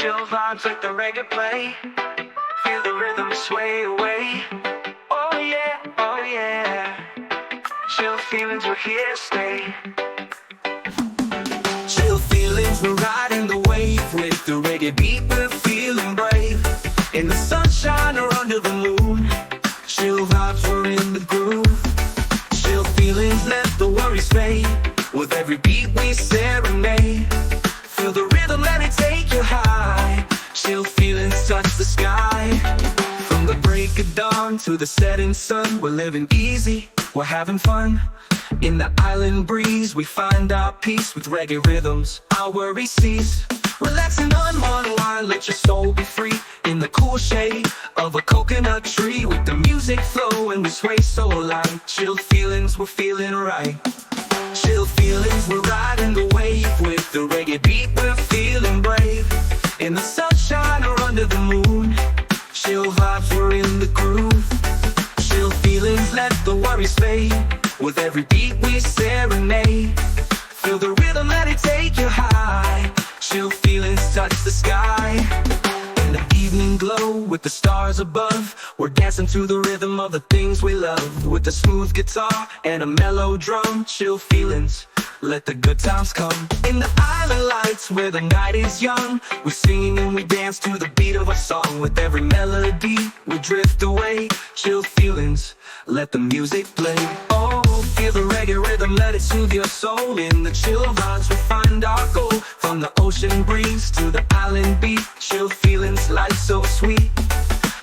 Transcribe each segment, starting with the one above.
Chill vibes like the reggae play. Feel the rhythm sway away. Oh yeah, oh yeah. Chill feelings, we're here to stay. Chill feelings, we're riding the wave. With the reggae beat, we're feeling brave. In the sunshine or under the moon, chill vibes, we're in the groove. Chill feelings, let the worries fade. With every beat we serenade. Feel the rhythm, let it take you high. Chill feelings touch the sky. From the break of dawn to the setting sun, we're living easy, we're having fun. In the island breeze, we find our peace. With reggae rhythms, our worries cease. Relax and unwind, let your soul be free. In the cool shade of a coconut tree. With the music flowing, we sway so light. Chill feelings, we're feeling right. Chill feelings, we're riding the wave. With the reggae beat, we're feeling brave. In the sunshine or under the moon, chill vibes, we're in the groove. Chill feelings, let the worries fade. With every beat we serenade. Feel the rhythm, let it take you high. Chill feelings touch the sky. In the evening glow, with the stars above, we're dancing to the rhythm of the things we love. With a smooth guitar and a mellow drum. Chill feelings, let the good times come. In the island lights where the night is young, we sing and we dance to the beat of a song. With every melody we drift away. Chill feelings, let the music play. Oh, feel the reggae rhythm, let it soothe your soul. In the chill vibes we find our goal. From the ocean breeze to the island beat, chill feelings, life so sweet.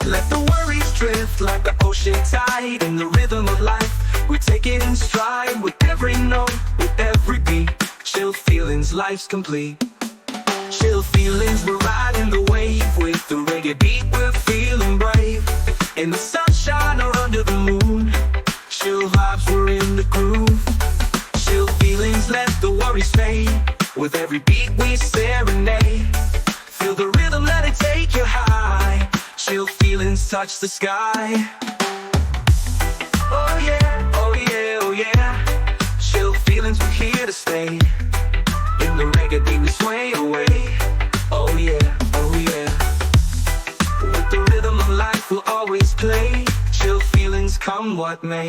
Let the worries drift like the ocean tide. In the rhythm of life, we take it in stride. With every note, with every beat, chill feelings, life's complete. Chill feelings, we're riding the wave. With the reggae beat, we're feeling brave. In the sunshine or under the moon, chill vibes, we're in the groove. Chill feelings, let the worries fade. With every beat we serenade. Feel the rhythm, let it take you high. Chill feelings touch the sky. Oh yeah, oh yeah, oh yeah. Chill feelings, we're here to stay. In the reggae beat we sway away. Oh yeah, oh yeah. With the rhythm of life we'll always play. Chill feelings come what may.